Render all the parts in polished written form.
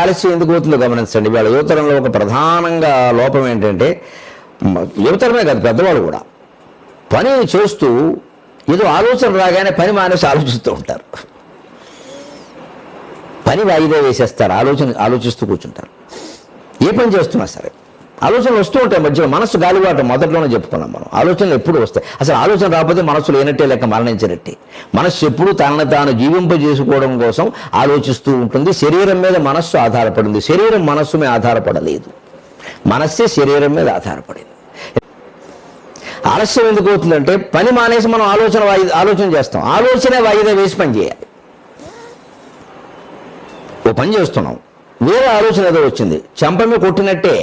ఆలస్యం ఎందుకు అవుతుందో గమనించండి. వాళ్ళ యువతరంలో ఒక ప్రధానంగా లోపం ఏంటంటే, యువతరమే కాదు పెద్దవాళ్ళు కూడా పని చేస్తూ ఏదో ఆలోచన రాగానే పని మానేసి ఆలోచిస్తూ ఉంటారు. పని వాయిదా వేసేస్తారు, ఆలోచిస్తూ కూర్చుంటారు. ఏ పని చేస్తున్నా సరే ఆలోచనలు వస్తూ ఉంటాయి మధ్యలో. మనసు గాలిబాట మొదట్లోనే చెప్పుకున్నాం మనం. ఆలోచనలు ఎప్పుడు వస్తాయి? అసలు ఆలోచన రాకపోతే మనసు లేనట్టే లెక్క, మరణించినట్టే. మనస్సు ఎప్పుడు తనను తాను జీవింపజేసుకోవడం కోసం ఆలోచిస్తూ ఉంటుంది. శరీరం మీద మనస్సు ఆధారపడింది, శరీరం మనస్సు మీద ఆధారపడలేదు. మనస్సే శరీరం మీద ఆధారపడింది. ఆలస్యం ఎందుకు అవుతుందంటే పని మానేసి మనం ఆలోచన చేస్తాం. ఆలోచనే వాయిదా వేసి పని చేయాలి. ఓ పని చేస్తున్నాం, వేరే ఆలోచన ఏదో వచ్చింది, చెంపమే కొట్టినట్టే.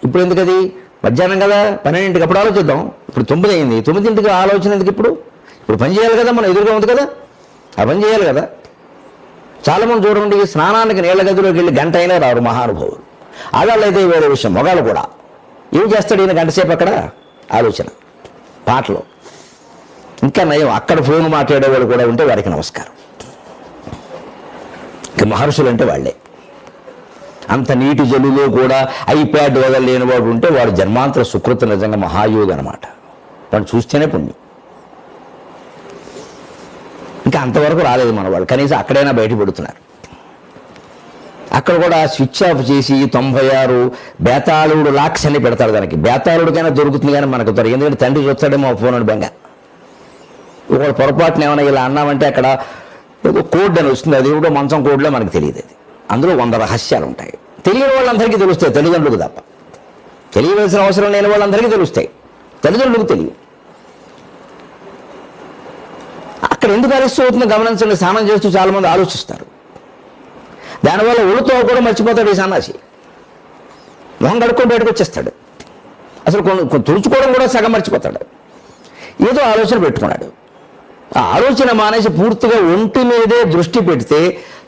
ఇప్పుడు ఎందుకు అది? మధ్యాహ్నం కదా, 12ంటికి అప్పుడు ఆలోచిద్దాం. ఇప్పుడు 9 అయింది, 9ంటికి ఆలోచన ఎందుకు? ఇప్పుడు పని చేయాలి కదా, మనం ఎదురుగా ఉంది కదా, ఆ పని చేయాలి కదా. చాలామంది చూడండి, స్నానానికి నీళ్ల గదిలోకి వెళ్ళి గంట అయినా రారు మహానుభావులు. ఆడవాళ్ళు అయితే వేరే విషయం, మగాళ్ళు కూడా. ఏం చేస్తాడు ఈయన గంట సేపు? అక్కడ ఆలోచన, పాటలు. ఇంకా నయం, అక్కడ ఫోన్ మాట్లాడేవాళ్ళు కూడా ఉంటే వారికి నమస్కారం. ఇక మహర్షులు అంటే వాళ్ళే. అంత నీటి జల్లులో కూడా ఐప్యాడ్ వదలలేని వాడు ఉంటే వాడు జన్మాంతర సుకృత, నిజంగా మహాయోగి అనమాట. వాడు చూస్తేనే పుణ్యం. ఇంకా అంతవరకు రాలేదు మన వాళ్ళు, కనీసం అక్కడైనా బయటపడుతున్నారు. అక్కడ కూడా స్విచ్ ఆఫ్ చేసి 96 బేతాళుడు లాక్స్ అని పెడతారు. దానికి బేతాళుడికైనా దొరుకుతుంది కానీ మనకు దొరకదు. ఎందుకంటే తండ్రి చూస్తాడేమో ఫోన్ అని బెంగ. ఒకటి పొరపాటున ఏమైనా ఇలా అన్నామంటే అక్కడ ఏదో కోడ్ అని వస్తుంది, అది కూడా మంచం కోడ్లో మనకు తెలియదు. అది అందులో 100 రహస్యాలు ఉంటాయి. తెలియని వాళ్ళందరికీ తెలుస్తాయి, తల్లిదండ్రులకు తప్ప. తెలియవలసిన అవసరం లేని వాళ్ళందరికీ తెలుస్తాయి, తల్లిదండ్రులకు తెలియదు. అక్కడ ఎందుకు అరెస్ట్ అవుతుందో గమనించండి. స్నానం చేస్తూ చాలామంది ఆలోచిస్తారు. దానివల్ల ఒళ్ళుతో కూడా మర్చిపోతాడు ఈ సన్నాసి. మొహం కడుక్కొని బయటకు వచ్చేస్తాడు. అసలు తుడుచుకోవడం కూడా సగం మర్చిపోతాడు. ఏదో ఆలోచన పెట్టుకున్నాడు. ఆ ఆలోచన మానేసి పూర్తిగా ఒంటి మీదే దృష్టి పెడితే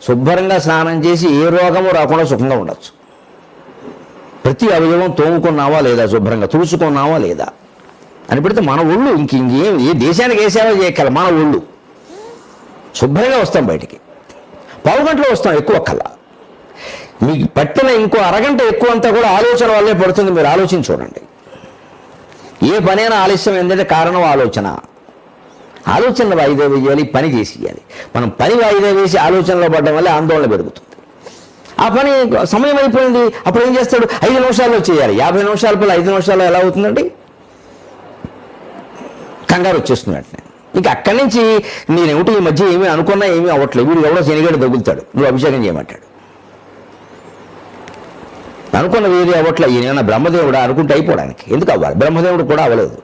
శుభ్రంగా స్నానం చేసి ఏ రోగము రాకుండా సుఖంగా ఉండొచ్చు. ప్రతి అవయవం తోముకున్నావా లేదా, శుభ్రంగా తుడుచుకున్నావా లేదా అని పెడితే మన ఒళ్ళు ఇంకేం ఏ దేశానికి ఏ సేవ చేయగల మన ఒళ్ళు శుభ్రంగా వస్తాం బయటికి. పావు గంటలో వస్తాం, ఎక్కువ కల్లా. మీకు పట్టిన ఇంకో అరగంట ఎక్కువ అంతా కూడా ఆలోచన వల్లే పడుతుంది. మీరు ఆలోచించి చూడండి. ఏ పనైనా ఆలస్యం ఏంటంటే కారణం ఆలోచన. ఆలోచనలు వాయిదా వేయాలి, పని చేసేయాలి. మనం పని వాయిదా వేసి ఆలోచనలో పడడం వల్ల ఆందోళన పెరుగుతుంది. ఆ పని సమయం అయిపోయింది, అప్పుడు ఏం చేస్తాడు? 5 నిమిషాల్లో చేయాలి. 50 నిమిషాల పని 5 నిమిషాల్లో ఎలా అవుతుందండి? కంగారు వచ్చేస్తుంది వెంటనే. ఇంకా అక్కడి నుంచి నేనేమిటి ఈ మధ్య ఏమీ అనుకున్నా ఏమీ అవ్వట్లేదు, వీడు ఎవడో శనిగాడు తగులుతాడు, నువ్వు అభిషేకం చేయమంటాడు. అనుకున్న వేరే అవ్వట్లే. ఈయన బ్రహ్మదేవుడు అనుకుంటే అయిపోవడానికి ఎందుకు అవ్వాలి? బ్రహ్మదేవుడు కూడా అవ్వలేదు.